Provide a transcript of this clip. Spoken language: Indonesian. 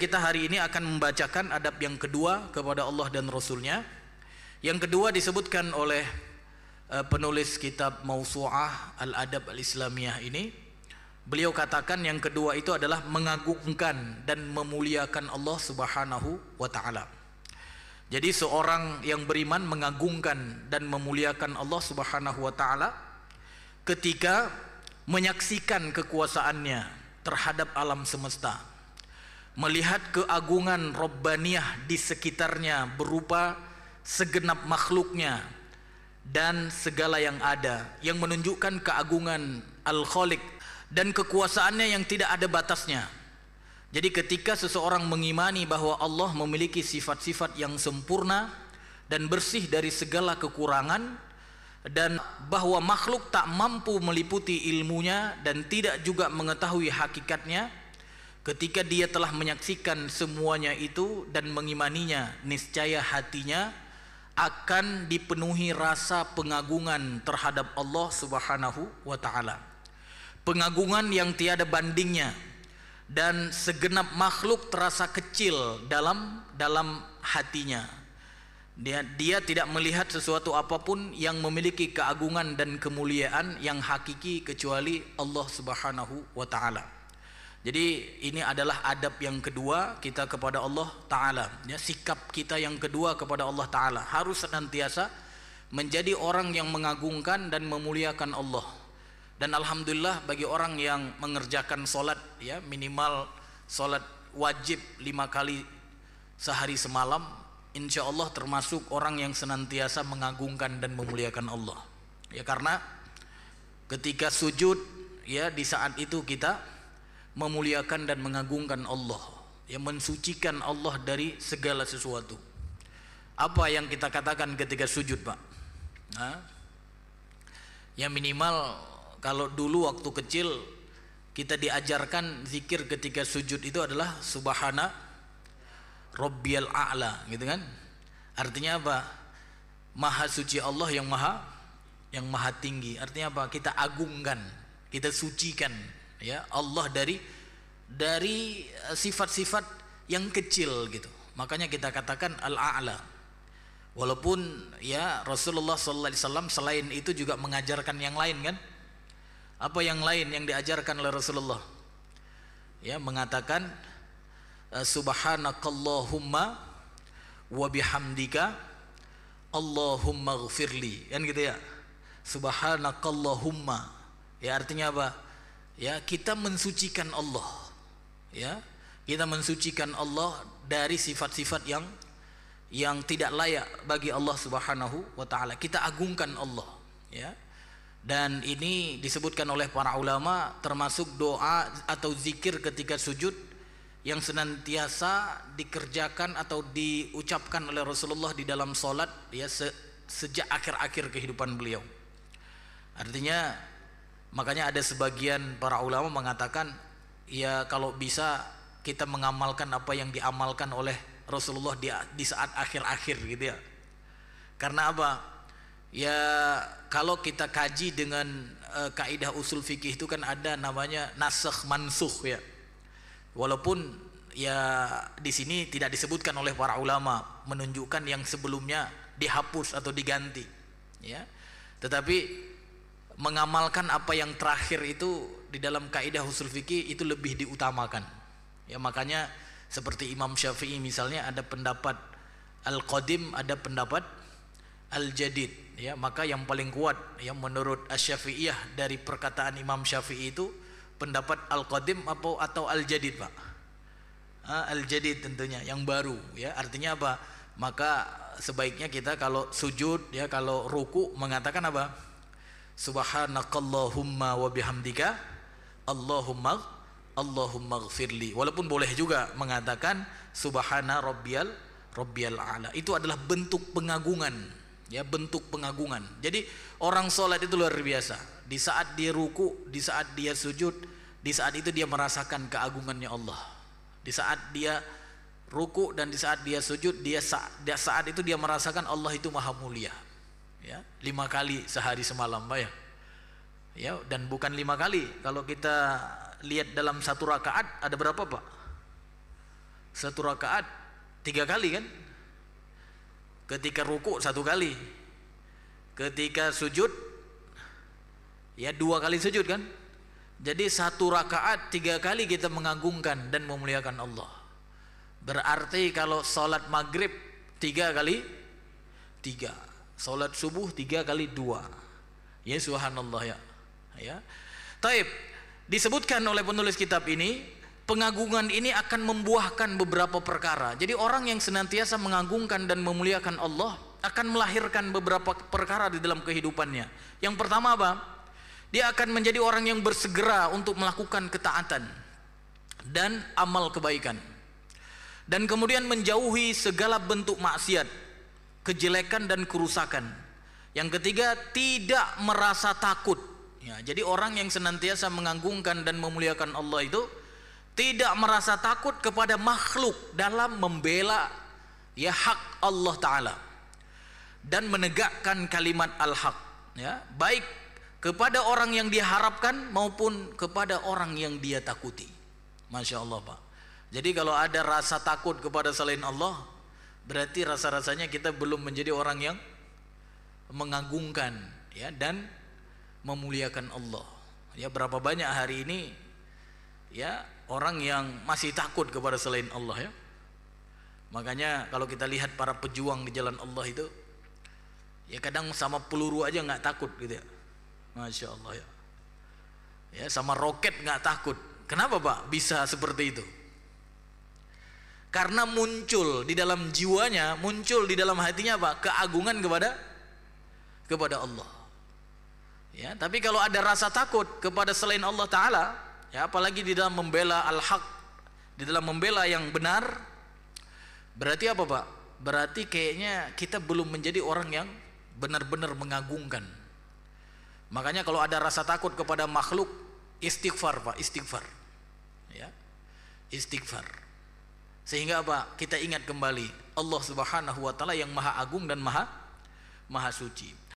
kita hari ini akan membacakan adab yang kedua kepada Allah dan Rasulnya. Yang kedua disebutkan oleh penulis kitab Mausu'ah Al-Adab Al-Islamiyah ini. Beliau katakan yang kedua itu adalah mengagungkan dan memuliakan Allah Subhanahu wa ta'ala. Jadi seorang yang beriman mengagungkan dan memuliakan Allah Subhanahu wa ta'ala ketika menyaksikan kekuasaannya terhadap alam semesta, melihat keagungan Rabbaniyah di sekitarnya berupa segenap makhluknya dan segala yang ada, yang menunjukkan keagungan Al-Khaliq dan kekuasaannya yang tidak ada batasnya. Jadi ketika seseorang mengimani bahwa Allah memiliki sifat-sifat yang sempurna dan bersih dari segala kekurangan, dan bahwa makhluk tak mampu meliputi ilmunya dan tidak juga mengetahui hakikatnya, ketika dia telah menyaksikan semuanya itu dan mengimaninya, niscaya hatinya akan dipenuhi rasa pengagungan terhadap Allah Subhanahu wa ta'ala, pengagungan yang tiada bandingnya, dan segenap makhluk terasa kecil dalam hatinya. Dia tidak melihat sesuatu apapun yang memiliki keagungan dan kemuliaan yang hakiki kecuali Allah Subhanahu wa ta'ala. Jadi ini adalah adab yang kedua kita kepada Allah ta'ala, ya, sikap kita yang kedua kepada Allah ta'ala, harus senantiasa menjadi orang yang mengagungkan dan memuliakan Allah. Dan alhamdulillah bagi orang yang mengerjakan solat, ya, minimal solat wajib 5 kali sehari semalam, insya Allah termasuk orang yang senantiasa mengagungkan dan memuliakan Allah. Ya, karena ketika sujud, ya, di saat itu kita memuliakan dan mengagungkan Allah, yang mensucikan Allah dari segala sesuatu. Apa yang kita katakan ketika sujud, Pak? Ya minimal kalau dulu waktu kecil kita diajarkan zikir ketika sujud itu adalah Subhana Rabbiyal A'la, gitu kan? Artinya apa? Maha suci Allah yang maha tinggi. Artinya apa? Kita agungkan, kita sucikan, ya, Allah dari sifat-sifat yang kecil gitu. Makanya kita katakan Al-A'la. Walaupun, ya, Rasulullah sallallahu alaihi wasallam selain itu juga mengajarkan yang lain, kan? Apa yang lain yang diajarkan oleh Rasulullah? Ya, mengatakan Subhanakallahumma wa bihamdika Allahumma ghfirli, kan gitu ya. Subhanakallahumma, ya, artinya apa? Ya, kita mensucikan Allah, ya, kita mensucikan Allah dari sifat-sifat yang tidak layak bagi Allah Subhanahu wa ta'ala. Kita agungkan Allah, ya. Dan ini disebutkan oleh para ulama termasuk doa atau zikir ketika sujud yang senantiasa dikerjakan atau diucapkan oleh Rasulullah di dalam solat, ya, sejak akhir-akhir kehidupan beliau. Artinya, makanya ada sebagian para ulama mengatakan, ya, kalau bisa kita mengamalkan apa yang diamalkan oleh Rasulullah di saat akhir-akhir, gitu ya. Karena apa? Ya, kalau kita kaji dengan kaidah usul fikih itu kan ada namanya nasakh mansukh, ya. Walaupun, ya, di sini tidak disebutkan oleh para ulama menunjukkan yang sebelumnya dihapus atau diganti, ya. Tetapi mengamalkan apa yang terakhir itu di dalam kaidah usul fikih itu lebih diutamakan. Ya, makanya seperti Imam Syafi'i misalnya ada pendapat Al-Qadim, ada pendapat Al-Jadid, ya. Maka yang paling kuat, yang menurut Asy-Syafi'iyah dari perkataan Imam Syafi'i itu pendapat Al-Qadim atau Al-Jadid, Pak? Al-Jadid tentunya, yang baru, ya. Artinya apa? Maka sebaiknya kita kalau sujud, ya, kalau ruku mengatakan apa? Subhanakallahumma wa bihamdika Allahumma ghfirli. Walaupun boleh juga mengatakan Subhana Rabbiyal A'la. Itu adalah bentuk pengagungan, ya, bentuk pengagungan. Jadi orang sholat itu luar biasa. Di saat dia ruku, di saat dia sujud, di saat itu dia merasakan keagungannya Allah. Di saat dia ruku dan di saat dia sujud, saat itu dia merasakan Allah itu maha mulia, ya. 5 kali sehari semalam, Pak, ya. Ya, dan bukan 5 kali. Kalau kita lihat dalam satu rakaat ada berapa, Pak? Satu rakaat 3 kali kan? Ketika ruku 1 kali, ketika sujud ya 2 kali sujud kan? Jadi 1 rakaat 3 kali kita mengagungkan dan memuliakan Allah. Berarti kalau sholat maghrib 3 kali 3, sholat subuh 3 kali 2. Ya subhanallah ya. Ya. Taib, disebutkan oleh penulis kitab ini, pengagungan ini akan membuahkan beberapa perkara. Jadi orang yang senantiasa mengagungkan dan memuliakan Allah akan melahirkan beberapa perkara di dalam kehidupannya. Yang pertama apa? Dia akan menjadi orang yang bersegera untuk melakukan ketaatan dan amal kebaikan. Dan kemudian menjauhi segala bentuk maksiat, kejelekan dan kerusakan. Yang ketiga, tidak merasa takut. Ya, jadi orang yang senantiasa mengagungkan dan memuliakan Allah itu tidak merasa takut kepada makhluk dalam membela ya hak Allah Ta'ala dan menegakkan kalimat al-haq, ya, baik kepada orang yang dia harapkan maupun kepada orang yang dia takuti. Masya Allah Pak. Jadi kalau ada rasa takut kepada selain Allah, berarti rasa-rasanya kita belum menjadi orang yang mengagungkan ya dan memuliakan Allah. Ya, berapa banyak hari ini ya orang yang masih takut kepada selain Allah ya. Makanya kalau kita lihat para pejuang di jalan Allah itu ya kadang sama peluru aja nggak takut gitu ya. Masya Allah ya. Ya sama roket nggak takut. Kenapa Pak bisa seperti itu? Karena muncul di dalam jiwanya, muncul di dalam hatinya apa? Keagungan kepada Allah. Ya, tapi kalau ada rasa takut kepada selain Allah Ta'ala, ya, apalagi di dalam membela al-haq, di dalam membela yang benar, berarti apa Pak? Berarti kayaknya kita belum menjadi orang yang benar-benar mengagungkan. Makanya kalau ada rasa takut kepada makhluk, istighfar Pak, istighfar. Ya, istighfar. Sehingga apa? Kita ingat kembali Allah Subhanahu wa Ta'ala yang maha agung dan maha suci.